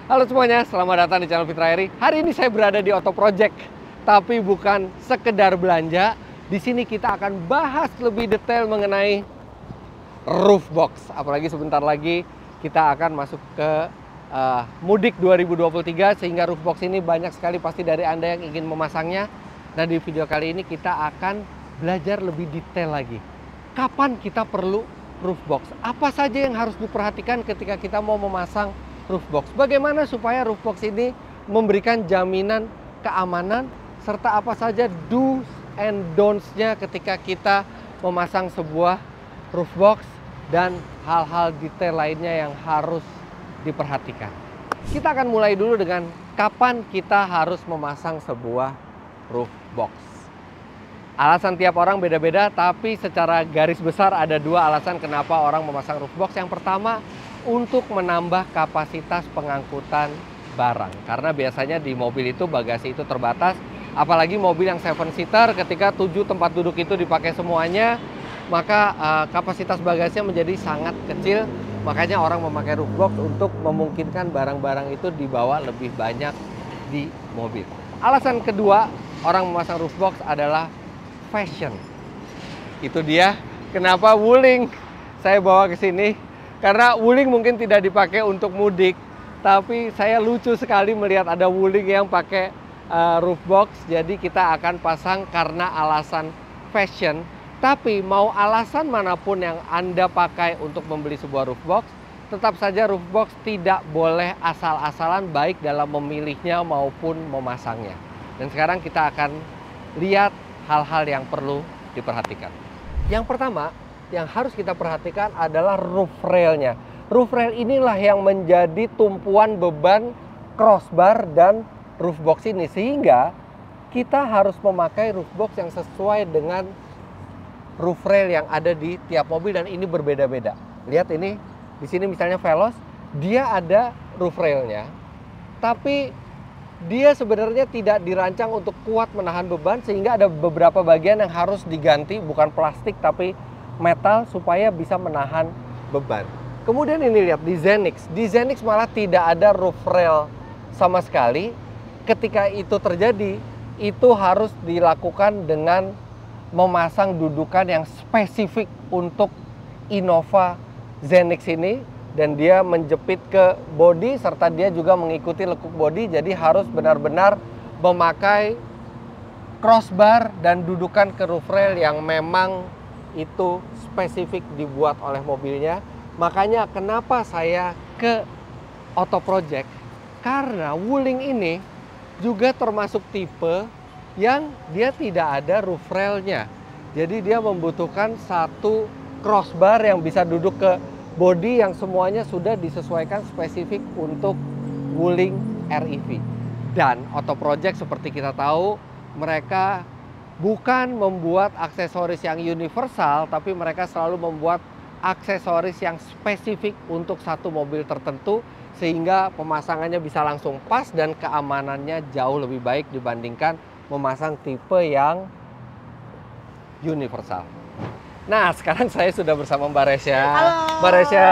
Halo semuanya, selamat datang di channel Fitra Eri. Hari ini saya berada di Auto Project, tapi bukan sekedar belanja. Di sini kita akan bahas lebih detail mengenai roof box. Apalagi sebentar lagi kita akan masuk ke mudik 2023, sehingga roof box ini banyak sekali pasti dari Anda yang ingin memasangnya. Nah, di video kali ini kita akan belajar lebih detail lagi. Kapan kita perlu roof box? Apa saja yang harus diperhatikan ketika kita mau memasang roof box? Bagaimana supaya roof box ini memberikan jaminan keamanan, serta apa saja do's and don'ts-nya ketika kita memasang sebuah roof box, dan hal-hal detail lainnya yang harus diperhatikan. Kita akan mulai dulu dengan kapan kita harus memasang sebuah roof box. Alasan tiap orang beda-beda, tapi secara garis besar ada dua alasan kenapa orang memasang roof box. Yang pertama, untuk menambah kapasitas pengangkutan barang. Karena biasanya di mobil itu bagasi itu terbatas, apalagi mobil yang 7-seater, ketika 7 tempat duduk itu dipakai semuanya, maka kapasitas bagasinya menjadi sangat kecil. Makanya orang memakai roof box untuk memungkinkan barang-barang itu dibawa lebih banyak di mobil. Alasan kedua orang memasang roof box adalah fashion. Itu dia kenapa Wuling saya bawa ke sini. Karena Wuling mungkin tidak dipakai untuk mudik, tapi saya lucu sekali melihat ada Wuling yang pakai roof box. Jadi kita akan pasang karena alasan fashion. Tapi mau alasan manapun yang Anda pakai untuk membeli sebuah roof box, tetap saja roof box tidak boleh asal-asalan, baik dalam memilihnya maupun memasangnya. Dan sekarang kita akan lihat hal-hal yang perlu diperhatikan. Yang pertama yang harus kita perhatikan adalah roof railnya. Roof rail inilah yang menjadi tumpuan beban crossbar dan roof box ini, sehingga kita harus memakai roof box yang sesuai dengan roof rail yang ada di tiap mobil, dan ini berbeda-beda. Lihat ini, di sini misalnya Veloz, dia ada roof railnya, tapi dia sebenarnya tidak dirancang untuk kuat menahan beban, sehingga ada beberapa bagian yang harus diganti, bukan plastik tapi metal, supaya bisa menahan beban. Kemudian ini lihat di Zenix. Di Zenix malah tidak ada roof rail sama sekali. Ketika itu terjadi, itu harus dilakukan dengan memasang dudukan yang spesifik untuk Innova Zenix ini, dan dia menjepit ke bodi, serta dia juga mengikuti lekuk bodi. Jadi harus benar-benar memakai crossbar dan dudukan ke roof rail yang memang itu spesifik dibuat oleh mobilnya. Makanya kenapa saya ke Auto Project, karena Wuling ini juga termasuk tipe yang dia tidak ada roof railnya. Jadi dia membutuhkan satu crossbar yang bisa duduk ke bodi, yang semuanya sudah disesuaikan spesifik untuk Wuling REV. Dan Auto Project seperti kita tahu, mereka bukan membuat aksesoris yang universal, tapi mereka selalu membuat aksesoris yang spesifik untuk satu mobil tertentu, sehingga pemasangannya bisa langsung pas dan keamanannya jauh lebih baik dibandingkan memasang tipe yang universal. Nah, sekarang saya sudah bersama Mbak Resya. Halo. Mbak Resya.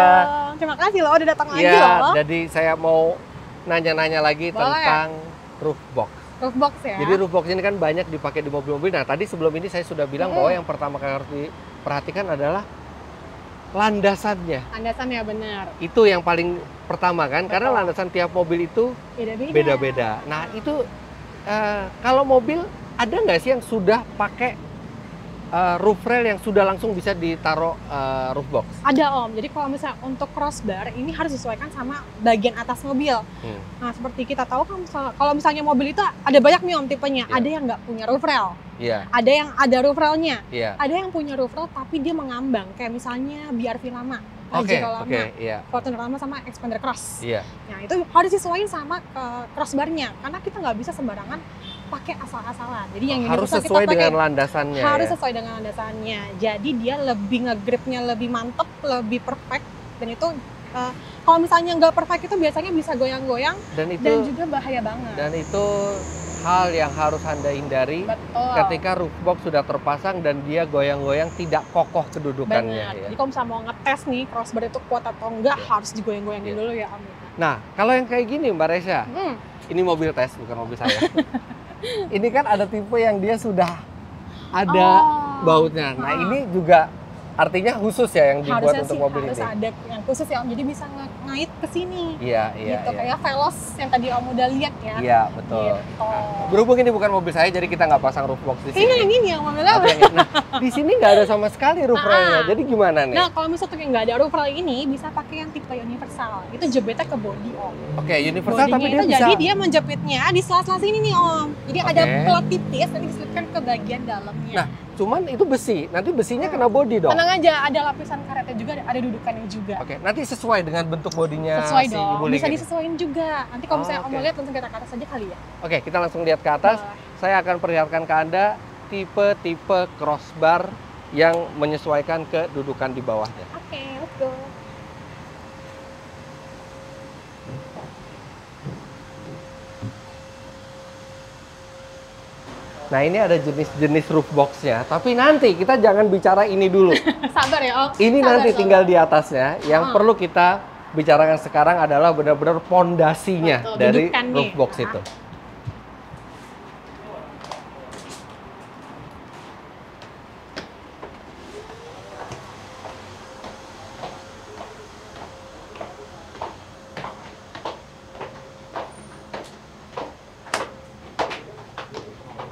Terima kasih loh udah datang lagi Ya, loh. jadi saya mau nanya-nanya lagi tentang roof box. Roof box ya. Jadi roof box ini kan banyak dipakai di mobil-mobil. Nah, tadi sebelum ini saya sudah bilang bahwa yang pertama kali harus diperhatikan adalah landasannya. Landasan ya, benar. Itu yang paling pertama kan, karena landasan tiap mobil itu beda-beda. Nah, itu kalau mobil ada nggak sih yang sudah pakai roof rail yang sudah langsung bisa ditaruh roof box? Ada Om. Jadi kalau misalnya untuk crossbar ini harus disesuaikan sama bagian atas mobil. Nah, seperti kita tahu kan kalau misalnya mobil itu ada banyak nih Om tipenya. Ada yang nggak punya roof rail. Ada yang ada roof railnya. Ada yang punya roof rail tapi dia mengambang. Kayak misalnya BRV lama, Pajero lama, Fortuner lama, sama Expander Cross. Nah, itu harus disesuaikan sama crossbarnya. Karena kita nggak bisa sembarangan pakai asal-asalan. Jadi yang harus sesuai dengan landasannya. Harus sesuai dengan landasannya. Jadi dia lebih ngegripnya lebih mantep, lebih perfect. Dan itu kalau misalnya nggak perfect itu biasanya bisa goyang-goyang dan juga bahaya banget. Dan itu hal yang harus Anda hindari. Ketika roof box sudah terpasang dan dia goyang-goyang, tidak kokoh kedudukannya. Benar. Jadi kalau misalnya mau ngetes nih crossbar itu kuat atau enggak, harus digoyang-goyangin dulu ya Om. Nah, kalau yang kayak gini Mbak Resya, ini mobil tes, bukan mobil saya. Ini kan ada tipe yang dia sudah ada bautnya. Nah, ini juga artinya khusus ya yang dibuat harusnya untuk sih, mobil harus ini? ada yang khusus ya Om, jadi bisa ngait ke sini. Iya, gitu, kayak Veloz yang tadi Om udah lihat ya. Iya, betul. Gitu. Nah, berhubung ini bukan mobil saya, jadi kita nggak pasang roof box di sini. Ini yang mobilnya. Nah, di sini nggak ada sama sekali roof railnya. Jadi gimana nih? Nah, kalau misalnya yang nggak ada roof rail ini, bisa pakai yang tipe universal. Itu jepitnya ke body Om. Oke, universal tapi dia bisa. Jadi dia menjepitnya di sela-sela sini nih Om. Jadi ada pelat tipis, nanti diselipkan ke bagian dalamnya. Nah, cuman itu besi. Nanti besinya kena body dong. Tenang aja, ada lapisan karetnya juga, ada dudukannya juga. Oke, nanti sesuai dengan bentuk bodinya sesuai si dong, Wuling bisa ini. disesuaikan juga. Nanti kalau misalnya Om mau lihat, langsung kita ke atas aja kali ya. Oke, kita langsung lihat ke atas. Saya akan perlihatkan ke Anda tipe-tipe crossbar yang menyesuaikan kedudukan di bawahnya. Oke, let's go. Nah, ini ada jenis-jenis roof box-nya, tapi nanti kita jangan bicara ini dulu. Sabar ya Om. Ini nanti tinggal di atasnya. Yang perlu kita bicarakan sekarang adalah benar-benar pondasinya dari roof box itu.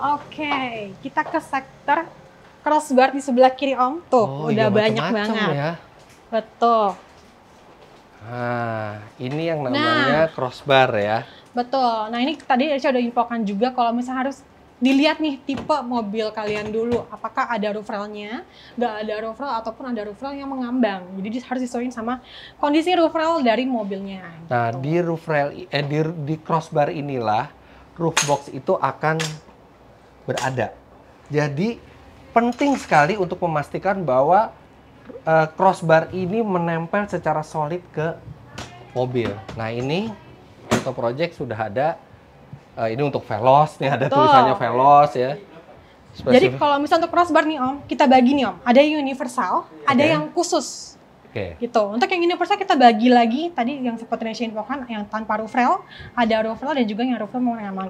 Oke, kita ke sektor crossbar di sebelah kiri Om. Tuh, udah banyak banget. Ya. Betul. Nah, ini yang namanya crossbar ya. Betul. Nah, ini tadi saya udah infokan juga kalau misalnya harus dilihat nih tipe mobil kalian dulu. Apakah ada roof rail-nya, nggak ada roof rail, ataupun ada roof rail yang mengambang. Jadi harus disesuaikan sama kondisi roof rail dari mobilnya. Nah, gitu. di roof rail, di crossbar inilah roof box itu akan berada. Jadi penting sekali untuk memastikan bahwa crossbar ini menempel secara solid ke mobil. Nah, ini Auto Project sudah ada. Ini untuk Veloz, nih ada tulisannya Veloz ya. Jadi kalau misalnya untuk crossbar nih Om, kita bagi nih Om. Ada yang universal, ada yang khusus. Gitu. Untuk yang universal kita bagi lagi tadi yang seperti saya infokan, yang tanpa roof rail, ada roof rail dan juga yang roof rail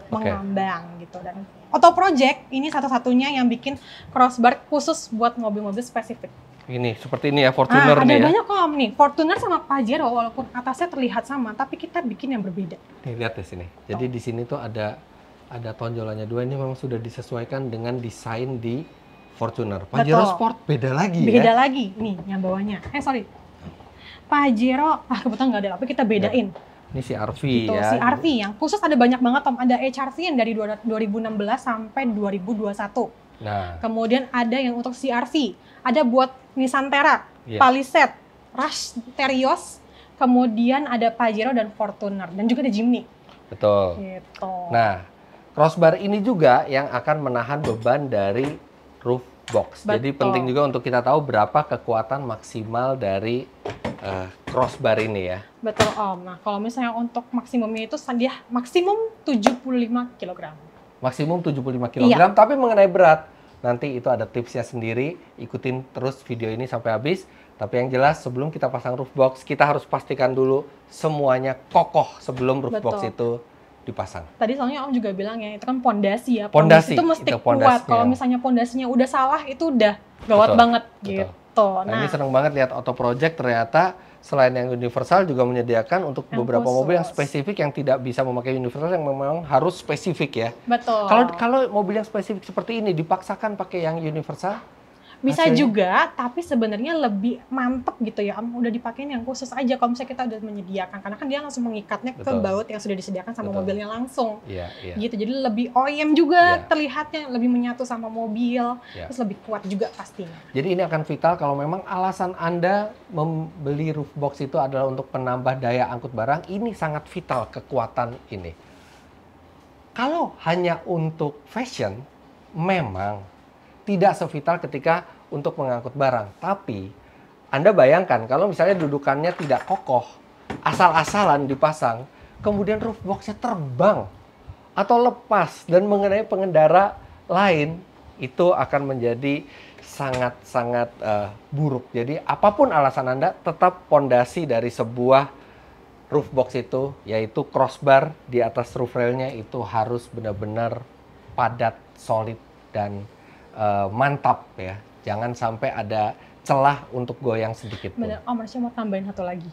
mengambang gitu. Dan Auto Project ini satu-satunya yang bikin crossbar khusus buat mobil-mobil spesifik. Ini seperti ini ya, Fortuner nih ya. Ada banyak Om nih, Fortuner sama Pajero walaupun atasnya terlihat sama, tapi kita bikin yang berbeda. Nih lihat di sini. Jadi di sini tuh ada tonjolannya dua, ini memang sudah disesuaikan dengan desain di Fortuner. Pajero Sport beda lagi ya. Beda lagi nih yang bawahnya. Pajero, kebetulan nggak ada, tapi kita bedain. Ini si RV gitu, ya. Si RV yang khusus ada banyak banget Om. Ada HRV yang dari 2016 sampai 2021. Nah. Kemudian ada yang untuk CRV, ada buat Nissan Terra, Palisade, Rush, Terios, kemudian ada Pajero dan Fortuner, dan juga ada Jimny. Betul. Gitu. Nah, crossbar ini juga yang akan menahan beban dari roof box. Betul. Jadi penting juga untuk kita tahu berapa kekuatan maksimal dari crossbar ini ya. Betul Om. Nah, kalau misalnya untuk maksimumnya itu dia maksimum 75 kg. Maksimum 75 kg, tapi mengenai berat, nanti itu ada tipsnya sendiri. Ikutin terus video ini sampai habis. Tapi yang jelas sebelum kita pasang roof box, kita harus pastikan dulu semuanya kokoh sebelum roof box itu dipasang. Tadi soalnya Om juga bilang ya, itu kan pondasi ya. Pondasi itu mesti kuat. Kalau misalnya pondasinya udah salah, itu udah gawat banget gitu. Nah, ini seneng banget lihat Auto Project ternyata selain yang universal juga menyediakan untuk beberapa mobil yang spesifik yang tidak bisa memakai universal, yang memang harus spesifik ya. Betul. Kalau mobil yang spesifik seperti ini dipaksakan pakai yang universal? Bisa juga, tapi sebenarnya lebih mantep gitu ya Om, udah dipakein yang khusus aja kalau misalnya kita udah menyediakan, karena kan dia langsung mengikatnya ke baut yang sudah disediakan sama mobilnya langsung. Gitu, jadi lebih OEM juga terlihatnya, lebih menyatu sama mobil, terus lebih kuat juga pastinya. Jadi ini akan vital kalau memang alasan Anda membeli roof box itu adalah untuk menambah daya angkut barang, ini sangat vital kekuatan ini. Kalau hanya untuk fashion, memang tidak sevital ketika untuk mengangkut barang. Tapi Anda bayangkan kalau misalnya dudukannya tidak kokoh, asal-asalan dipasang, kemudian roof box-nya terbang atau lepas dan mengenai pengendara lain, itu akan menjadi sangat-sangat buruk. Jadi apapun alasan Anda, tetap pondasi dari sebuah roof box itu, yaitu crossbar di atas roof railnya itu harus benar-benar padat, solid, dan mantap ya. Jangan sampai ada celah untuk goyang sedikit pun. Bener, Om Rasya mau tambahin satu lagi.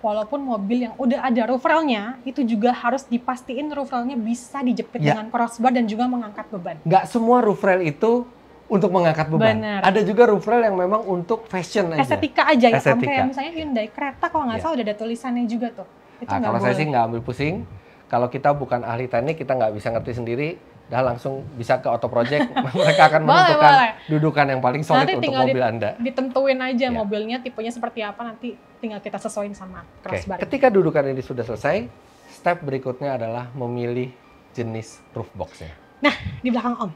Walaupun mobil yang udah ada roof rail-nya, itu juga harus dipastiin roof rail-nya bisa dijepit dengan crossbar dan juga mengangkat beban. Nggak semua roof rail itu untuk mengangkat beban. Bener. Ada juga roof rail yang memang untuk fashion aja. Estetika aja ya, Estetika. kayak misalnya Hyundai Creta kalau nggak salah udah ada tulisannya juga tuh. Itu Nah, kalau saya sih nggak ambil pusing. Kalau kita bukan ahli teknik, kita nggak bisa ngerti sendiri. Dah langsung bisa ke Auto Project, mereka akan menentukan dudukan yang paling solid nanti untuk mobil Anda. Ditentuin aja mobilnya tipenya seperti apa, nanti tinggal kita sesuaiin sama crossbar. Ketika dudukan ini sudah selesai, step berikutnya adalah memilih jenis roof box-nya. Nah, di belakang Om.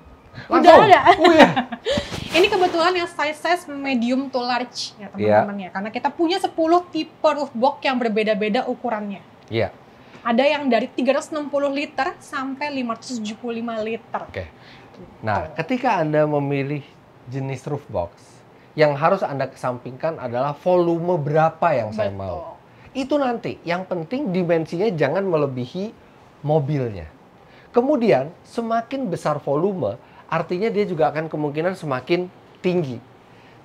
Langsung. Udah ada. Oh iya. Ini kebetulan yang size medium to large ya teman-teman ya. Karena kita punya 10 tipe roof box yang berbeda-beda ukurannya. Iya. Ada yang dari 360 liter sampai 575 liter. Oke. Nah, ketika Anda memilih jenis roof box, yang harus Anda kesampingkan adalah volume berapa yang saya mau. Itu nanti, yang penting dimensinya jangan melebihi mobilnya. Kemudian, semakin besar volume, artinya dia juga akan kemungkinan semakin tinggi.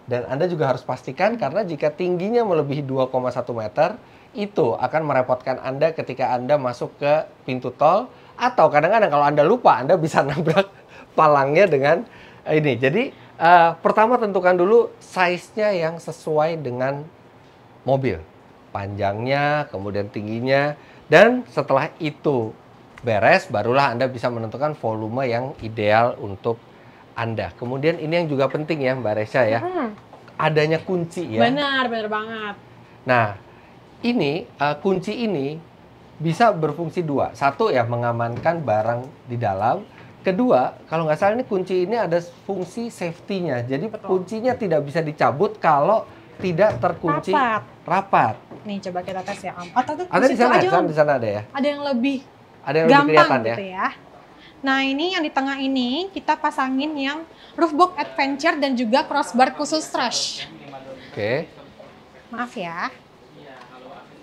Dan Anda juga harus pastikan, karena jika tingginya melebihi 2,1 meter, itu akan merepotkan Anda ketika Anda masuk ke pintu tol, atau kadang-kadang kalau Anda lupa, Anda bisa nabrak palangnya dengan ini. Jadi pertama tentukan dulu size-nya yang sesuai dengan mobil, panjangnya, kemudian tingginya, dan setelah itu beres, barulah Anda bisa menentukan volume yang ideal untuk Anda. Kemudian ini yang juga penting ya Mbak Resya ya, adanya kunci ya. Benar banget. Nah, ini kunci ini bisa berfungsi dua. Satu ya mengamankan barang di dalam. Kedua, kalau nggak salah ini kunci ini ada fungsi safety-nya. Jadi kuncinya tidak bisa dicabut kalau tidak terkunci rapat. Nih coba kita tes ya Om. Atau ada di sana, di sana ada ya. Ada yang lebih gampang kelihatan gitu ya. Nah ini yang di tengah ini kita pasangin yang roof box adventure dan juga crossbar khusus rush. Oke. Maaf ya.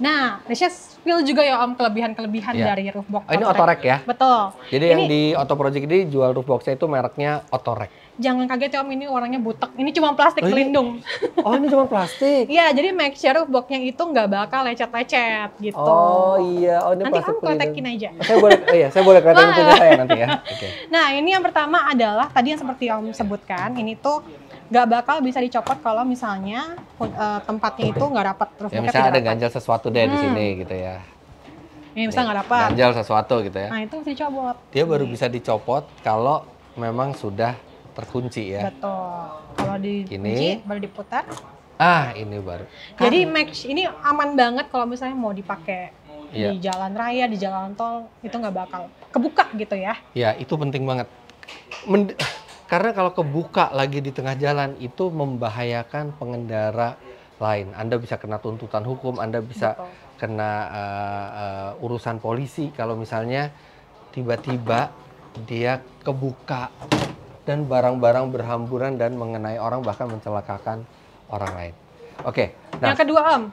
Nah, Resya spill juga ya Om kelebihan-kelebihan dari roof box. Ini Autorec ya? Betul. Jadi ini, yang di Auto Project ini jual roof box-nya itu mereknya Autorec. Jangan kaget ya Om, ini warnanya butek. Ini cuma plastik pelindung. Oh, ini cuma plastik? Iya, jadi make sure roof box-nya itu nggak bakal lecet-lecet gitu. Oh iya, oh ini nanti plastik Om kletekin aja. Saya boleh kletekin punya saya nanti ya. Okay. Nah, ini yang pertama adalah tadi yang seperti Om sebutkan, ini tuh nggak bakal bisa dicopot kalau misalnya tempatnya itu nggak rapat. Ya misalnya ada ganjal sesuatu deh di sini gitu ya. Ini misalnya nggak rapat. Ganjal sesuatu gitu ya. Nah itu bisa dicopot. Dia baru bisa dicopot kalau memang sudah terkunci ya. Betul. Kalau dikunci baru diputar. Ah ini baru. Jadi ini aman banget kalau misalnya mau dipakai di jalan raya, di jalan tol, itu nggak bakal kebuka gitu ya. Ya itu penting banget. Karena kalau kebuka lagi di tengah jalan itu membahayakan pengendara lain. Anda bisa kena tuntutan hukum, Anda bisa kena urusan polisi kalau misalnya tiba-tiba dia kebuka dan barang-barang berhamburan dan mengenai orang, bahkan mencelakakan orang lain. Oke. Nah, yang kedua Om,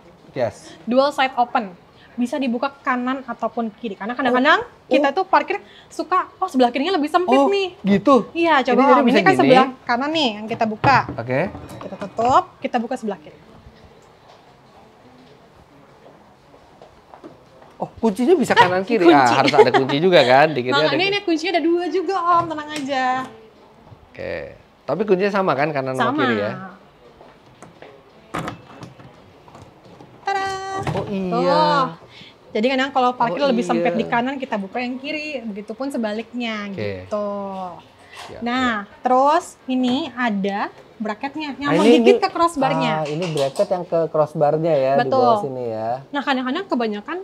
dual side open. Bisa dibuka kanan ataupun kiri. Karena kadang-kadang kita tuh parkir suka, sebelah kirinya lebih sempit nih. Gitu? Iya, coba Om. Ini kan sebelah kanan nih yang kita buka. Oke. Kita tutup, kita buka sebelah kiri. Oh, kuncinya bisa kanan kiri? Harus ada kunci juga kan? Di kiri ada. Ini kuncinya ada 2 juga Om, tenang aja. Oke. Tapi kuncinya sama kan kanan sama kiri ya? Tada! Oh iya. Jadi kadang kalau parkir lebih sempit di kanan, kita buka yang kiri. Begitupun sebaliknya gitu. Nah, terus ini ada bracketnya yang menggigit ke crossbarnya. Ini bracket yang ke crossbarnya ya. Betul. Di bawah sini ya. Nah, kadang-kadang kebanyakan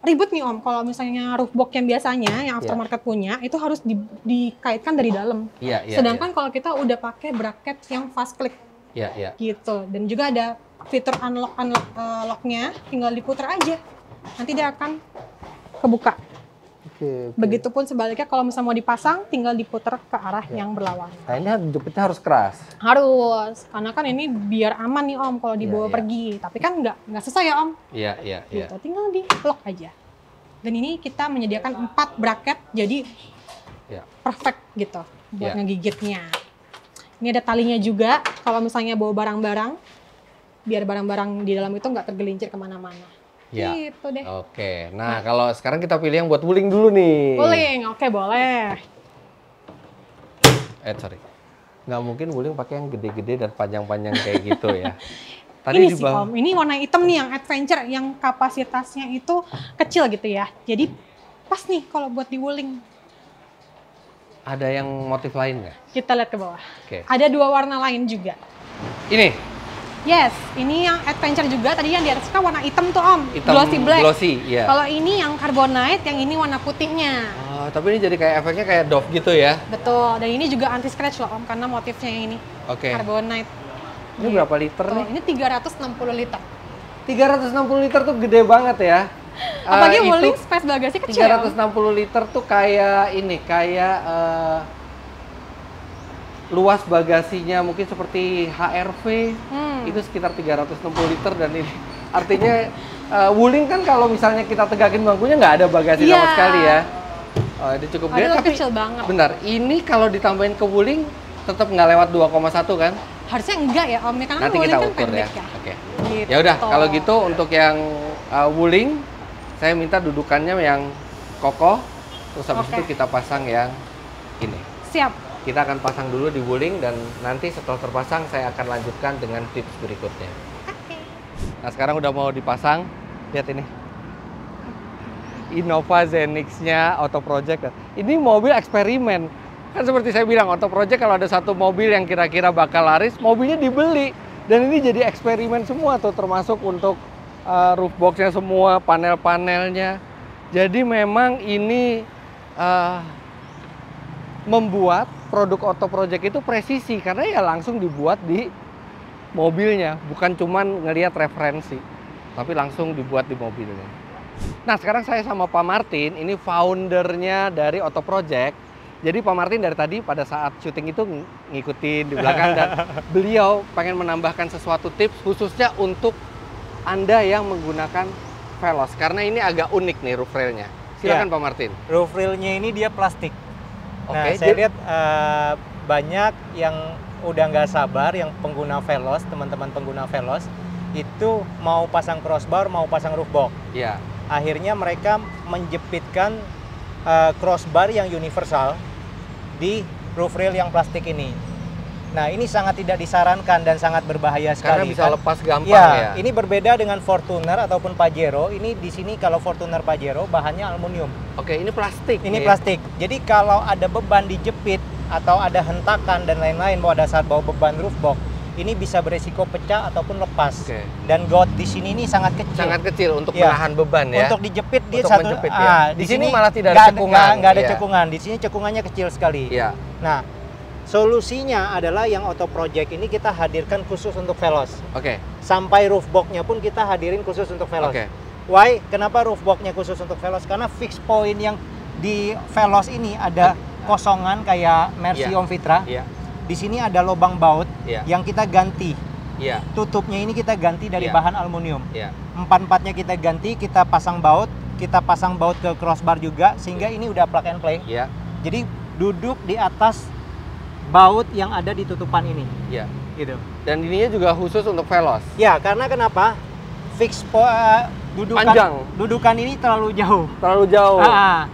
ribet nih Om. Kalau misalnya roof box yang biasanya, yang aftermarket punya, itu harus dikaitkan dari dalam. Sedangkan kalau kita udah pakai bracket yang fast click. Gitu. Dan juga ada fitur unlock-nya, tinggal diputar aja. Nanti dia akan kebuka. Oke. Begitupun sebaliknya kalau misalnya mau dipasang, tinggal diputar ke arah yang berlawanan. Nah ini jepitnya harus keras. Harus, karena kan ini biar aman nih Om kalau dibawa pergi. Tapi kan nggak susah ya Om. Iya. Gitu, tinggal di lock aja. Dan ini kita menyediakan 4 bracket, jadi perfect gitu buat ngegigitnya. Ini ada talinya juga, kalau misalnya bawa barang-barang, biar barang-barang di dalam itu nggak tergelincir kemana-mana. Gitu deh. Oke, nah kalau sekarang kita pilih yang buat wuling dulu nih. Wuling, oke boleh. Sorry, nggak mungkin wuling pakai yang gede-gede dan panjang-panjang kayak gitu ya. Tadi ini sih Om, ini warna hitam nih yang adventure, yang kapasitasnya itu kecil gitu ya. Jadi pas nih kalau buat di wuling. Ada yang motif lain nggak? Kita lihat ke bawah. Ada 2 warna lain juga. Ini? Yes, ini yang adventure juga. Tadi yang di atas kan warna hitam tuh Om, hitam, glossy black. Glossy, iya. Kalau ini yang carbonite, yang ini warna putihnya. Oh, tapi ini jadi kayak efeknya kayak Dove gitu ya? Betul, dan ini juga anti scratch loh Om, karena motifnya yang ini. Carbonite. Ini berapa liter nih? Ini 360 liter. 360 liter tuh gede banget ya. Apalagi wuling space bagasi kecil. 360 liter tuh kayak ini, luas bagasinya mungkin seperti HRV. Itu sekitar 360 liter dan ini artinya wuling kan kalau misalnya kita tegakin bangkunya nggak ada bagasi sama sekali ya. Oh, ini cukup gede tapi kecil banget. Benar, ini kalau ditambahin ke wuling tetap nggak lewat 2,1 kan? Harusnya enggak ya Om, karena nanti wuling kita kan ukur pendek ya. Oke. Gitu. Ya udah, kalau gitu untuk yang wuling saya minta dudukannya yang kokoh, terus habis itu kita pasang yang ini. Siap. Kita akan pasang dulu di wuling dan nanti setelah terpasang saya akan lanjutkan dengan tips berikutnya. Nah sekarang udah mau dipasang, lihat ini. Innova Zenix-nya Auto Project. Ini mobil eksperimen. Kan seperti saya bilang, Auto Project kalau ada satu mobil yang kira-kira bakal laris, mobilnya dibeli. Dan ini jadi eksperimen semua tuh, termasuk untuk roof box-nya semua, panel-panelnya. Jadi memang ini membuat produk Auto Project itu presisi karena ya langsung dibuat di mobilnya, bukan cuman ngelihat referensi, tapi langsung dibuat di mobilnya. Nah sekarang saya sama Pak Martin, ini foundernya dari Auto Project. Jadi Pak Martin dari tadi pada saat syuting itu ngikutin di belakang dan beliau pengen menambahkan sesuatu tips khususnya untuk Anda yang menggunakan Veloz karena ini agak unik nih roof railnya. Silakan Pak Martin. Roof railnya ini dia plastik. Nah, Oke, saya lihat banyak yang udah nggak sabar, yang pengguna Veloz, teman-teman pengguna Veloz, itu mau pasang crossbar, mau pasang roof box. Iya. Akhirnya mereka menjepitkan crossbar yang universal di roof rail yang plastik ini. Nah, ini sangat tidak disarankan dan sangat berbahaya sekali. Karena bisa lepas gampang ya. Ini berbeda dengan Fortuner ataupun Pajero. Ini di sini kalau Fortuner Pajero bahannya aluminium. Oke, ini plastik. Ini plastik. Jadi kalau ada beban dijepit atau ada hentakan dan lain-lain pada saat bawa beban roof box, ini bisa beresiko pecah ataupun lepas. Dan got di sini ini sangat kecil. Sangat kecil untuk menahan beban ya. Untuk dijepit dia untuk satu. Menjepit, ya. Di sini malah tidak ada cekungan. Nggak ada cekungan. Di sini cekungannya kecil sekali. Iya. Nah, solusinya adalah yang Auto Project ini kita hadirkan khusus untuk Veloz. Oke. Sampai roof box-nya pun kita hadirin khusus untuk Veloz. Why? Kenapa roof box-nya khusus untuk Veloz? Karena fix point yang di Veloz ini ada kosongan kayak Mercy Om Fitra. Di sini ada lubang baut yang kita ganti. Tutupnya ini kita ganti dari bahan aluminium. Empat-empatnya kita ganti, kita pasang baut ke crossbar juga sehingga ini udah plug and play. Jadi duduk di atas baut yang ada di tutupan ini. Gitu. Dan ininya juga khusus untuk Veloz. Ya, karena kenapa? Dudukan ini terlalu jauh. Terlalu jauh.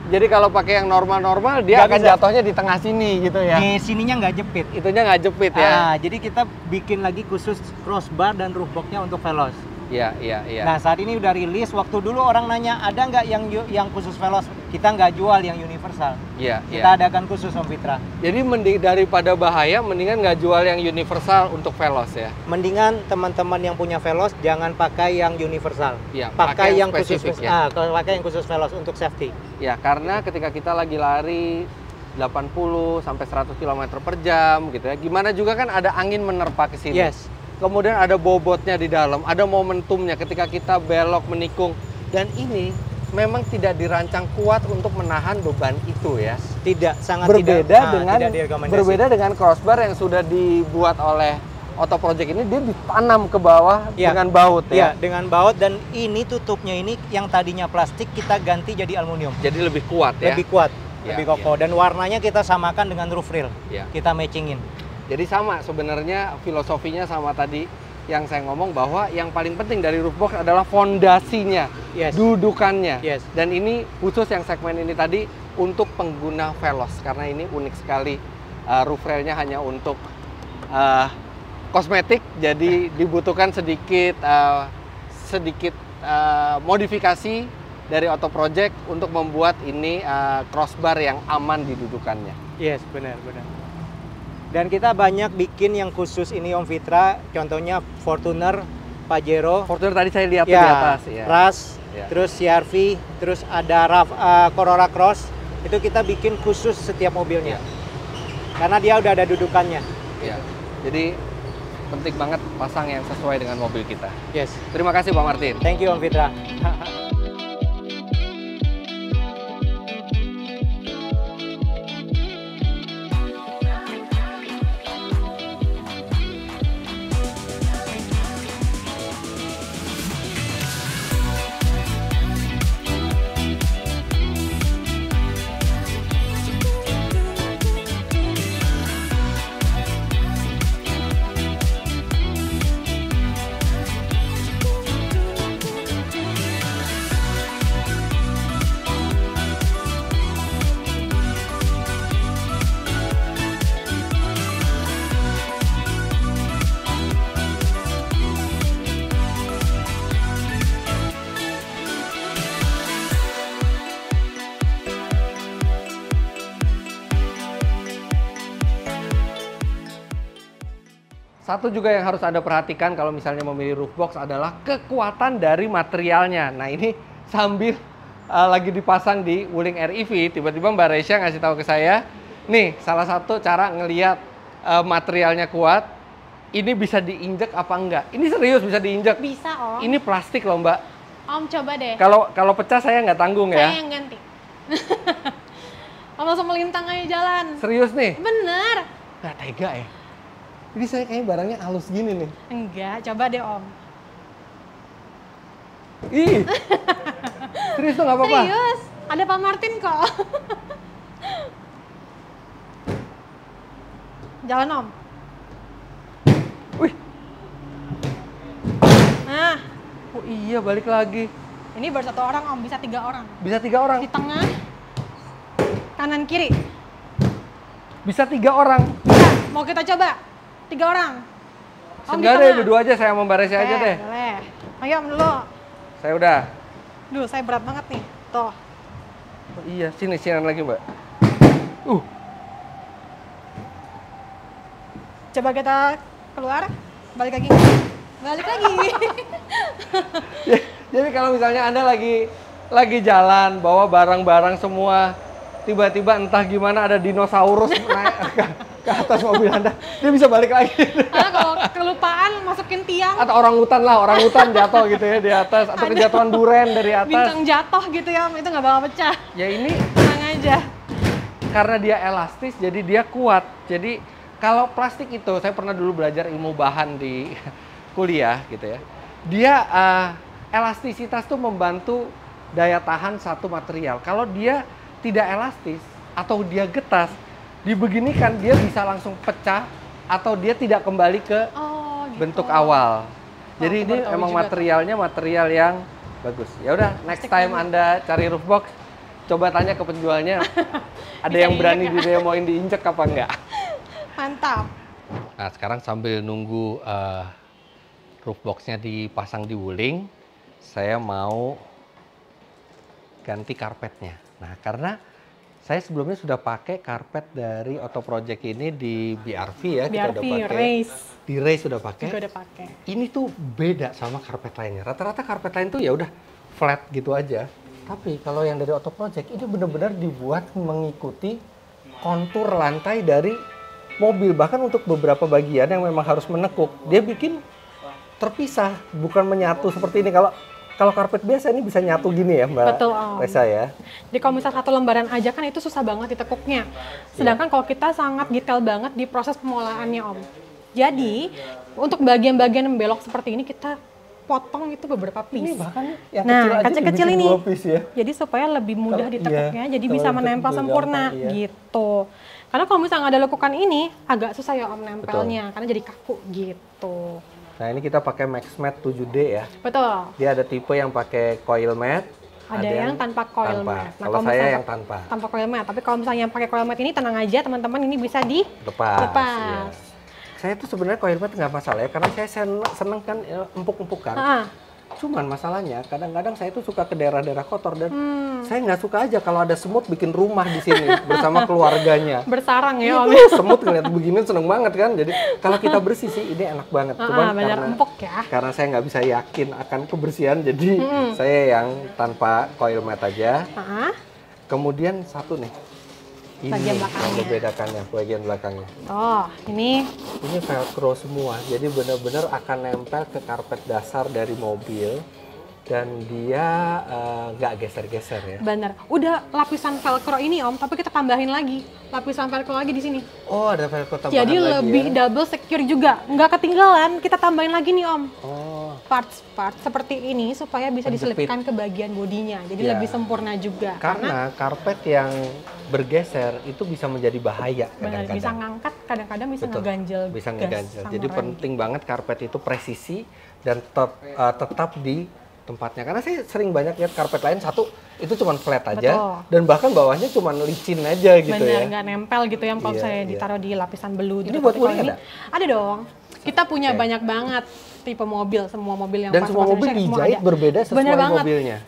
Jadi kalau pakai yang normal-normal dia akan jatuhnya di tengah sini gitu ya. Di sininya nggak jepit. Itunya nggak jepit ya. Jadi kita bikin lagi khusus crossbar dan roof box-nya untuk Veloz. Iya. Nah, saat ini udah rilis. Waktu dulu orang nanya, ada nggak yang khusus Veloz? Kita nggak jual yang universal. Kita adakan khusus Om Fitra. Jadi daripada bahaya, mendingan nggak jual yang universal untuk Veloz ya? Mendingan teman-teman yang punya Veloz jangan pakai yang universal. Pakai yang khusus pakai yang khusus Veloz untuk safety. Ya, karena ketika kita lagi lari 80 sampai 100 km per jam gitu ya. Gimana juga kan ada angin menerpa ke sini. Kemudian ada bobotnya di dalam, ada momentumnya ketika kita belok menikung. Dan ini memang tidak dirancang kuat untuk menahan beban itu ya. Tidak, sangat berbeda dengan crossbar yang sudah dibuat oleh Auto Project ini, dia ditanam ke bawah dengan baut ya. Iya, dengan baut, dan ini tutupnya ini yang tadinya plastik kita ganti jadi aluminium. Jadi lebih kuat ya. Lebih kuat, lebih kokoh, dan warnanya kita samakan dengan roof rail. Kita matchingin. Jadi sama sebenarnya filosofinya sama tadi yang saya ngomong, bahwa yang paling penting dari roof box adalah fondasinya, dudukannya. Dan ini khusus yang segmen ini tadi untuk pengguna Veloz, karena ini unik sekali. Roof railnya hanya untuk kosmetik, jadi dibutuhkan sedikit modifikasi dari Auto Project untuk membuat ini crossbar yang aman di dudukannya. Yes, benar. Dan kita banyak bikin yang khusus ini Om Fitra, contohnya Fortuner, Pajero. Fortuner tadi saya lihat di atas. Ya. Rush, terus CR-V, terus ada Corolla Cross, itu kita bikin khusus setiap mobilnya. Karena dia udah ada dudukannya. Ya. Jadi penting banget pasang yang sesuai dengan mobil kita. Yes. Terima kasih Bang Martin. Thank you Om Fitra. Satu juga yang harus Anda perhatikan kalau misalnya memilih roof box adalah kekuatan dari materialnya. Nah ini sambil lagi dipasang di Wuling REV, tiba-tiba Mbak Resya ngasih tahu ke saya, nih salah satu cara ngelihat materialnya kuat, ini bisa diinjek apa enggak. Ini serius bisa diinjek. Bisa Om. Ini plastik loh Mbak. Om coba deh. Kalau pecah saya nggak tanggung ya. Saya yang ganti. Om langsung melintang aja jalan. Serius nih? Bener. Nggak tega ya. Ini saya kayaknya barangnya halus gini nih. Enggak, coba deh Om. Ih, serius tuh nggak apa-apa? Serius, ada Pak Martin kok. Jalan Om. Wih. Nah. Oh iya, balik lagi. Ini baru 1 orang Om, bisa 3 orang. Bisa 3 orang? Di tengah, kanan kiri. Bisa 3 orang? Bisa, mau kita coba? 3 orang. Enggak deh, berdua aja, saya mau Mbak Resya aja deh. Boleh. Ayo Om dulu. Saya udah. Duh, saya berat banget nih. Tuh. Oh iya, sini lagi Mbak. Coba kita keluar, balik lagi. Balik lagi. Jadi kalau misalnya Anda lagi jalan, bawa barang-barang semua, tiba-tiba entah gimana ada dinosaurus naik ke atas mobil Anda, dia bisa balik lagi. Karena kalau kelupaan masukin tiang. Atau orang hutan jatuh gitu ya di atas, atau kejatuhan duren dari atas. Bintang jatuh gitu ya, itu nggak bakal pecah. Ya ini tenang aja. Karena dia elastis, jadi dia kuat. Jadi kalau plastik itu, saya pernah dulu belajar ilmu bahan di kuliah gitu ya. Dia elastisitas tuh membantu daya tahan satu material. Kalau dia tidak elastis atau dia getas, dibeginikan dia bisa langsung pecah atau dia tidak kembali ke bentuk awal. Jadi ini emang materialnya material yang bagus. Ya udah, next time Anda cari roof box, coba tanya ke penjualnya, ada yang berani didemoin diinjek apa enggak? Mantap. Nah sekarang sambil nunggu roof boxnya dipasang di Wuling, saya mau ganti karpetnya. Nah karena saya sebelumnya sudah pakai karpet dari Auto Project ini di BRV ya, kita udah pakai. Race. Di Race sudah pakai. Juga udah pakai. Ini tuh beda sama karpet lainnya. Rata-rata karpet lain tuh ya udah flat gitu aja. Tapi kalau yang dari Auto Project ini benar-benar dibuat mengikuti kontur lantai dari mobil. Bahkan untuk beberapa bagian yang memang harus menekuk, dia bikin terpisah, bukan menyatu seperti ini. Kalau Kalau karpet biasa ini bisa nyatu gini ya Mbak Betul, Om. Resa ya. Jadi kalau misalnya satu lembaran aja kan itu susah banget ditekuknya. Sedangkan kalau kita sangat detail banget di proses pengolahannya Om. Jadi untuk bagian-bagian yang belok seperti ini kita potong itu beberapa piece. Ini bahkan yang kecil ini. 2 piece ya. Jadi supaya lebih mudah ditekuknya, jadi bisa menempel sempurna gitu. Karena kalau misalnya nggak ada lekukan ini agak susah ya Om nempelnya, karena jadi kaku gitu. Nah ini kita pakai MaxMat 7D ya. Betul. Dia ada tipe yang pakai coil mat. Ada yang tanpa coil mat. Nah, kalau saya yang tanpa. Tanpa coil mat. Tapi kalau misalnya yang pakai coil mat ini tenang aja teman-teman, ini bisa dilepas. Iya. Saya tuh sebenarnya coil mat nggak masalah ya, karena saya seneng kan empuk-empukan. Cuman masalahnya kadang-kadang saya tuh suka ke daerah-daerah kotor dan saya nggak suka aja kalau ada semut bikin rumah di sini bersama keluarganya. Bersarang ya Om. Semut ngeliat begini seneng banget kan. Jadi kalau kita bersih sih ini enak banget. Cuman empuk ya. Karena saya nggak bisa yakin akan kebersihan, jadi saya yang tanpa coil mat aja. Kemudian satu nih. Ini bagian belakangnya. Yang membedakannya, bagian belakangnya. Oh, ini velcro semua, jadi benar-benar akan nempel ke karpet dasar dari mobil dan dia nggak geser-geser ya. Bener. Udah lapisan velcro ini Om, tapi kita tambahin lagi lapisan velcro lagi di sini. Oh, ada velcro tambahan jadi lagi lebih ya? double secure juga, nggak ketinggalan. Kita tambahin lagi nih Om. Oh. Parts seperti ini supaya bisa diselipkan ke bagian bodinya, jadi lebih sempurna juga. Karena karpet yang bergeser itu bisa menjadi bahaya. Benar, bisa ngangkat, kadang-kadang bisa ngeganjel. Bisa ngeganjel. Jadi penting banget karpet itu presisi dan tetap di tempatnya. Karena saya sering banyak lihat karpet lain satu itu cuma flat aja. Dan bahkan bawahnya cuma licin aja gitu. Benar, nggak nempel gitu ya kalau saya ditaruh di lapisan belu. Ini buat wuling ada? Ada dong. Kita punya banyak banget tipe mobil, semua mobil yang dan semua mobil dijahit berbeda sesuai mobilnya.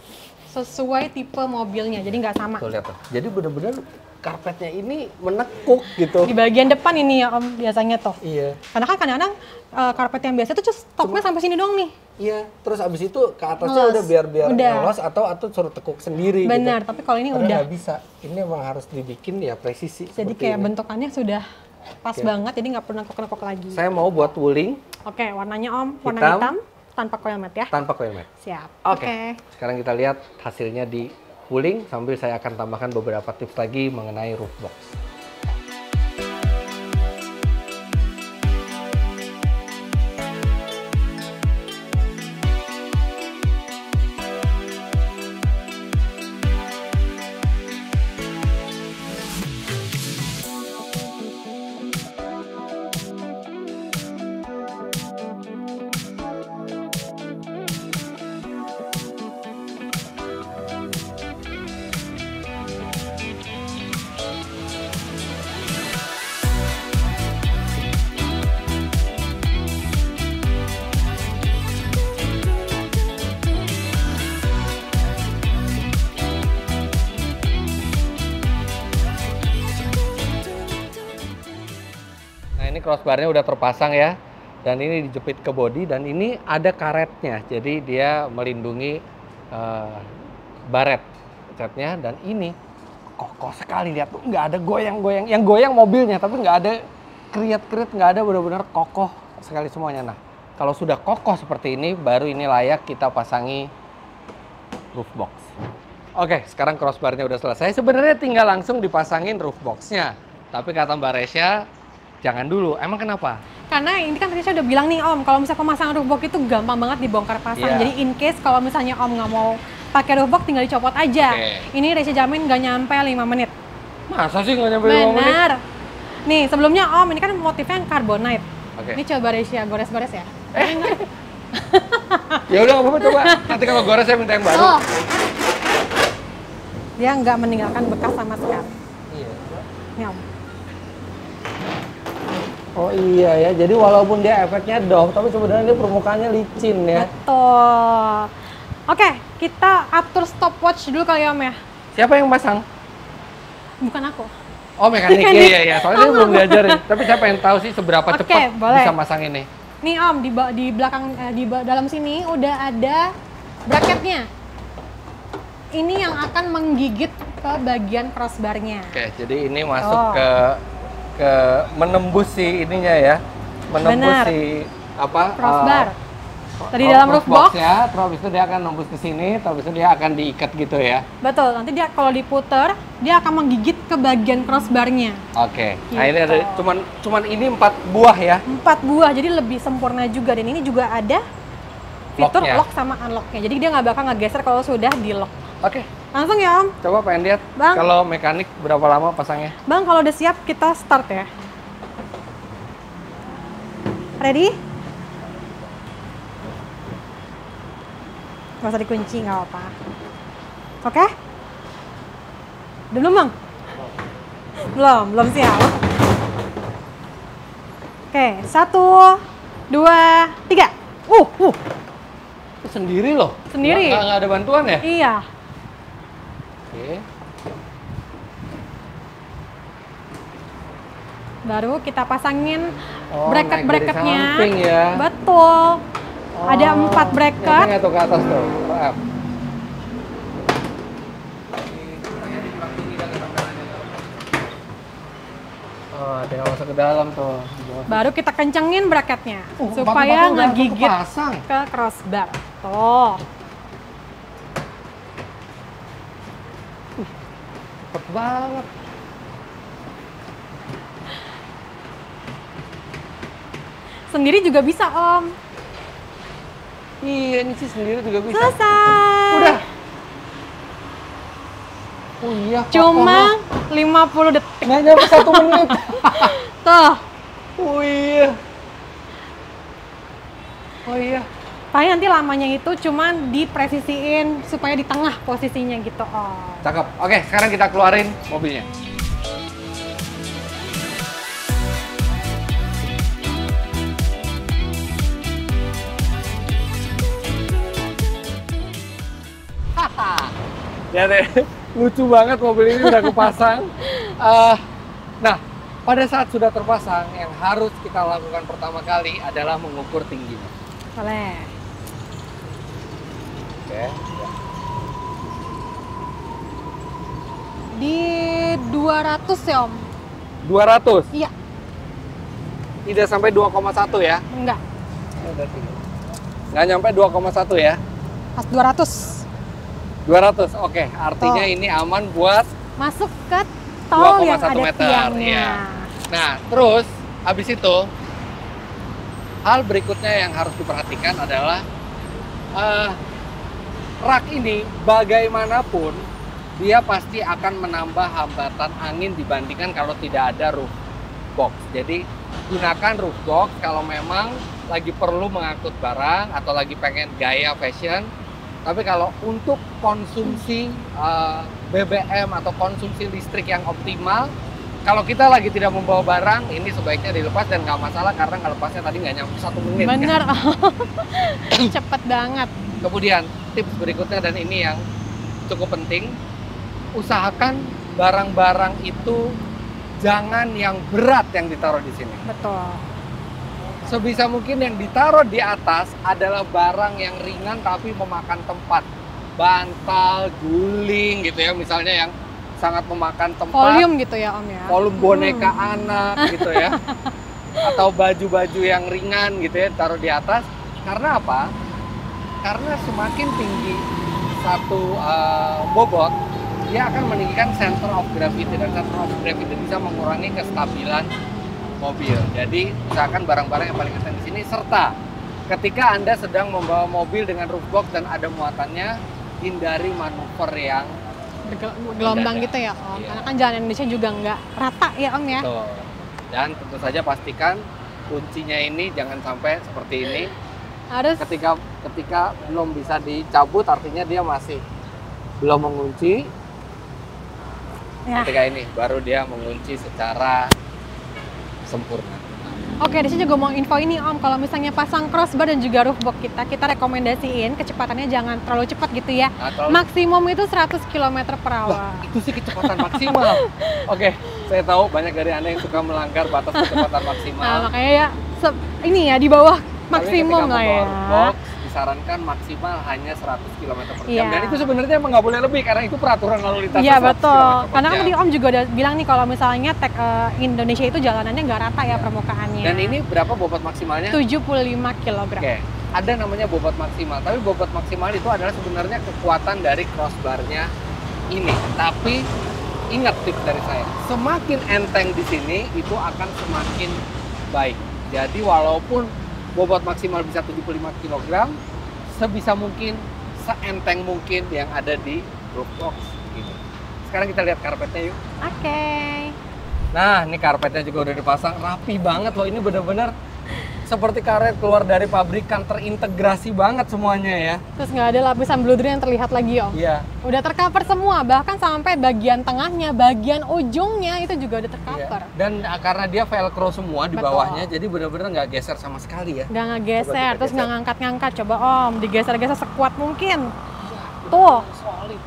Sesuai tipe mobilnya, jadi nggak sama. Tuh, lihat tuh. Jadi benar-benar karpetnya ini menekuk gitu. Di bagian depan ini ya Om biasanya tuh. Iya. Karena kan kadang-kadang karpet yang biasa tuh stopnya sampai sini doang nih. Iya. Terus abis itu ke atasnya udah biar ngelos atau suruh tekuk sendiri. Benar. Gitu. Tapi kalau ini udah udah nggak bisa. Ini emang harus dibikin ya presisi. Jadi kayak bentukannya sudah pas banget, jadi nggak perlu nekuk-nekuk lagi. Saya mau buat wuling. Oke, warnanya Om, warna hitam tanpa coil mat ya? Tanpa coil mat. Siap. Oke. Sekarang kita lihat hasilnya di wuling sambil saya akan tambahkan beberapa tips lagi mengenai roof box. Ini crossbarnya udah terpasang ya, dan ini dijepit ke bodi dan ini ada karetnya, jadi dia melindungi baret catnya. Dan ini kokoh sekali, lihat tuh, nggak ada goyang-goyang, yang goyang mobilnya tapi nggak ada kriat-kriat, nggak ada, benar-benar kokoh sekali semuanya. Nah kalau sudah kokoh seperti ini baru ini layak kita pasangi roof box. Oke, sekarang crossbarnya udah selesai, sebenarnya tinggal langsung dipasangin roof boxnya, tapi kata Mbak Resya jangan dulu. Emang kenapa? Karena ini kan tadi saya udah bilang nih Om, kalau misalnya pemasangan roof box itu gampang banget dibongkar pasang. Jadi in case kalau misalnya Om nggak mau pakai roof box, tinggal dicopot aja. Ini Resya jamin nggak nyampe 5 menit. Masa sih nggak nyampe 5 menit? Benar. Nih sebelumnya Om, ini kan motifnya yang carbonite. Ini coba Resya gores-gores ya. Ya udah nggak apa-apa, coba. Nanti kalau gores saya minta yang baru. Dia nggak meninggalkan bekas sama sekali. Iya. Nih Om. Oh iya ya, jadi walaupun dia efeknya doff, tapi sebenarnya dia permukaannya licin ya. Betul. Oke, kita atur stopwatch dulu kali Om ya. Siapa yang pasang? Bukan aku. Oh mekanik, iya. Soalnya dia belum diajarin. Tapi saya pengen tahu sih seberapa cepat bisa masang ini. Nih Om, di belakang, di dalam sini udah ada bracketnya. Ini yang akan menggigit ke bagian crossbarnya. Oke, jadi ini masuk ke menembus si ininya ya, menembus si apa crossbar. dari dalam roof box ya, terus habis itu dia akan nembus ke sini, terus habis itu dia akan diikat gitu ya. Betul, nanti dia kalau diputer, dia akan menggigit ke bagian crossbarnya. Oke. Gitu. Nah, ini ada cuman ini 4 buah ya. 4 buah, jadi lebih sempurna juga, dan ini juga ada fitur Locknya. lock sama unlocknya. Jadi dia nggak bakal ngegeser kalau sudah di lock. Oke. Langsung ya Om. Coba pengen lihat Bang. kalau mekanik berapa lama pasangnya. Bang, kalau udah siap kita start ya. Ready? Gak usah dikunci, nggak apa-apa. Oke? Belum Bang? Belum siap. Oke, 1, 2, 3. Itu sendiri loh. Sendiri. Nggak ada bantuan ya? Iya. Oke. Baru kita pasangin Oh, bracket-bracketnya. naik dari samping ya. Betul. Ada 4 bracket. Nggak tuh ke atas tuh. Maaf. Oh, ada yang masuk ke dalam tuh. Baru kita kencengin bracketnya supaya ngegigit pasang. ke crossbar. Tuh. Cepet banget. Sendiri juga bisa Om. Iya, ini sih sendiri juga bisa. Selesai. Udah. Oh iya. Cuma 50 detik. Nggak nyampe 1 menit. Tuh. Oh iya. Oh iya. Paling nanti lamanya itu cuman dipresisiin supaya di tengah posisinya gitu Om. Cakep. Oke, sekarang kita keluarin mobilnya. Ya deh, lucu banget mobil ini udah kepasang. Nah, pada saat sudah terpasang, yang harus kita lakukan pertama kali adalah mengukur tingginya. Boleh. Oke. Di 200 ya Om? 200? Iya. Tidak sampai 2,1 ya? Enggak. Nggak nyampe 2,1 ya? Pas 200. 200, oke. Artinya ini aman buat masuk ke tol yang ada meter. tiangnya. Iya. Nah, terus habis itu hal berikutnya yang harus diperhatikan adalah rak ini bagaimanapun dia pasti akan menambah hambatan angin dibandingkan kalau tidak ada roof box. Jadi gunakan roof box kalau memang lagi perlu mengangkut barang atau lagi pengen gaya fashion. Tapi kalau untuk konsumsi BBM atau konsumsi listrik yang optimal, kalau kita lagi tidak membawa barang, ini sebaiknya dilepas dan nggak masalah karena nggak lepasnya tadi nggak nyampe 1 menit. Bener, Kan? cepet banget. Kemudian tips berikutnya dan ini yang cukup penting, usahakan barang-barang itu jangan yang berat yang ditaruh di sini. Betul. Sebisa mungkin yang ditaruh di atas adalah barang yang ringan tapi memakan tempat. Bantal, guling gitu ya, misalnya yang sangat memakan tempat. Volume gitu ya Om ya? Volume boneka anak gitu ya. Atau baju-baju yang ringan gitu ya, taruh di atas. Karena apa? Karena semakin tinggi satu bobot, dia akan meninggikan center of gravity. Dan center of gravity bisa mengurangi kestabilan mobil. Jadi usahakan barang-barang yang paling atas di sini, serta ketika Anda sedang membawa mobil dengan roof box dan ada muatannya, hindari manuver yang gelombang gitu ya Om. Iya. Karena kan jalan Indonesia juga nggak rata ya Om ya. Betul. Dan tentu saja pastikan kuncinya ini jangan sampai seperti ini. Harus Ketika belum bisa dicabut, artinya dia masih belum mengunci. ya. Ketika ini baru dia mengunci secara sempurna. Oke, di sini juga mau info ini Om, kalau misalnya pasang crossbar dan juga roof box kita rekomendasiin kecepatannya jangan terlalu cepat gitu ya. Maksimum itu 100 km per hour. Wah, itu sih kecepatan maksimal. Oke, saya tahu banyak dari Anda yang suka melanggar batas kecepatan maksimal. Nah, makanya ya ini ya di bawah maksimum Tapi lah ya. roof box disarankan maksimal hanya 100 km per jam. Iya. Dan itu sebenarnya emang nggak boleh lebih karena itu peraturan lalu lintas. Iya betul. Karena kan tadi Om juga udah bilang nih kalau misalnya Indonesia itu jalanannya nggak rata ya permukaannya. Dan ini berapa bobot maksimalnya? 75 kg. Oke. ada namanya bobot maksimal. Tapi bobot maksimal itu adalah sebenarnya kekuatan dari crossbar-nya ini. Tapi ingat tips dari saya, semakin enteng di sini itu akan semakin baik. Jadi walaupun bobot maksimal bisa 75 kg, sebisa mungkin, seenteng mungkin yang ada di roof box ini. Sekarang kita lihat karpetnya yuk. Oke. Nah, ini karpetnya juga udah dipasang, rapi banget loh. Ini bener-bener seperti karet keluar dari pabrikan, terintegrasi banget semuanya ya. Terus nggak ada lapisan bluedry yang terlihat lagi, Om. Iya. Udah tercover semua, bahkan sampai bagian tengahnya, bagian ujungnya itu juga udah tercover. Iya. Dan karena dia velcro semua di bawahnya, jadi bener-bener nggak geser sama sekali ya. Nggak ngegeser, terus nggak ngangkat-ngangkat. Coba Om, digeser-geser sekuat mungkin. Tuh. Solid.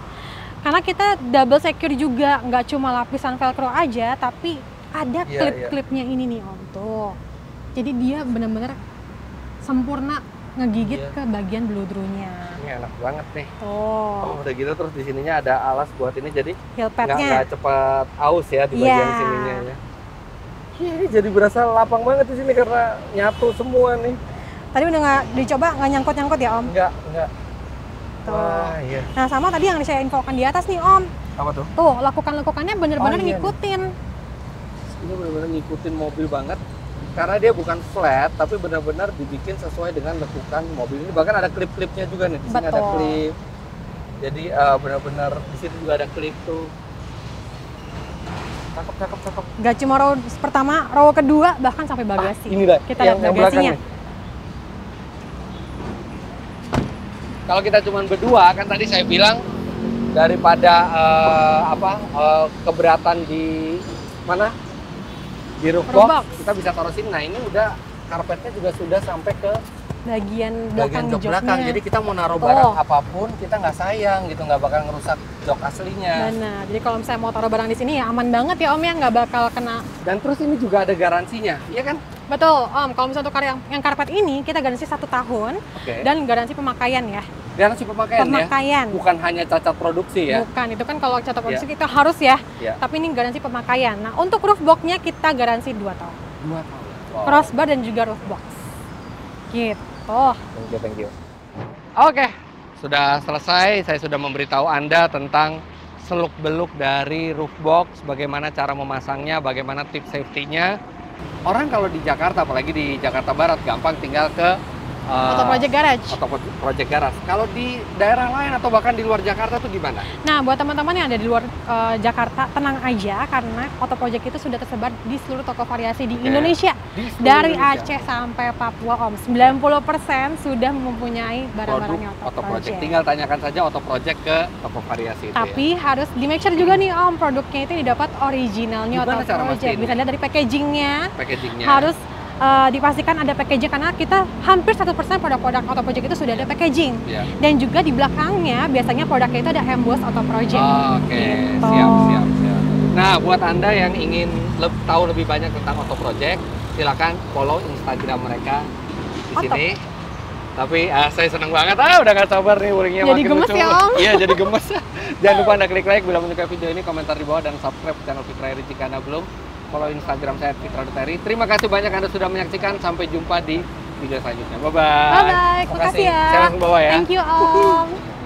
Karena kita double secure juga, nggak cuma lapisan velcro aja, tapi ada klip-klipnya ini nih Om, tuh. Jadi dia benar-benar sempurna ngegigit ke bagian bluedry-nya. Ini enak banget nih. Tuh. Oh, udah gitu terus di sininya ada alas buat ini, jadi heel padnya nggak cepat aus ya di bagian sininya ya. Ini jadi berasa lapang banget di sini karena nyatu semua nih. Tadi udah nggak dicoba, nggak nyangkut-nyangkut ya Om? Enggak. Tuh. Wah, iya. Nah sama tadi yang saya infokan di atas nih Om. Apa tuh? Tuh, lakukan-lakukannya bener-bener ngikutin. Ini bener-bener ngikutin mobil banget. Karena dia bukan flat, tapi benar-benar dibikin sesuai dengan lekukan mobil ini. Bahkan ada klip-klipnya juga nih. Di sini ada klip. Jadi benar-benar di situ juga ada klip tuh. Cakep. Gak cuma row pertama, row kedua, bahkan sampai bagasi. Ini dah. Kita lihat bagasinya. Kalau kita cuma berdua, kan tadi saya bilang daripada keberatan di mana? Di roof box, kita bisa taruh sini. Nah, ini udah karpetnya juga sudah sampai ke bagian jok belakang. Jadi kita mau naruh barang apapun, kita nggak sayang gitu, nggak bakal ngerusak jok aslinya. Benar. Jadi kalau misalnya mau taruh barang di sini ya aman banget ya Om ya, nggak bakal kena. Dan terus ini juga ada garansinya, iya kan? Betul Om. Kalau misalnya untuk yang karpet ini kita garansi 1 tahun dan garansi pemakaian ya. Garansi pemakaian ya? Bukan hanya cacat produksi ya? Bukan, itu kan kalau cacat produksi kita harus ya. Tapi ini garansi pemakaian. Nah, untuk roof box-nya kita garansi 2 tahun. 2 tahun. Wow. Crossbar dan juga roof box. Gitu. Thank you. Oke, sudah selesai. Saya sudah memberitahu Anda tentang seluk-beluk dari roof box, bagaimana cara memasangnya, bagaimana tips safety-nya. Orang kalau di Jakarta, apalagi di Jakarta Barat, gampang tinggal ke Auto Project Garage. Auto Project Garage. Kalau di daerah lain atau bahkan di luar Jakarta tuh gimana? Nah, buat teman-teman yang ada di luar Jakarta, tenang aja karena Auto Project itu sudah tersebar di seluruh toko variasi di Indonesia. Dari Aceh sampai Papua, Om. 90% sudah mempunyai barang-barangnya Auto Project. Tinggal tanyakan saja Auto Project ke toko variasi itu. Tapi harus di make sure juga nih Om, produknya itu didapat originalnya Auto Project. Bisa lihat dari packagingnya. Harus dipastikan ada packaging karena kita hampir 100% produk-produk Auto Project itu sudah ada packaging. Dan juga di belakangnya biasanya produknya itu ada emboss Auto Project. Oke, gitu. Siap. Nah, buat Anda yang ingin tahu lebih banyak tentang Auto Project, silakan follow Instagram mereka di sini. Tapi saya senang banget, udah gak sabar nih wuringnya jadi makin gemes lucu. Ya Om? Iya, jadi gemes. Jangan lupa Anda klik like bila menyukai video ini, komentar di bawah, dan subscribe channel Fitra Eri jika Anda belum. Follow Instagram saya @fitra_eri. Terima kasih banyak Anda sudah menyaksikan. Sampai jumpa di video selanjutnya. Bye-bye. Bye-bye. Makasih ya. Saya langsung bawa ya. Thank you Om.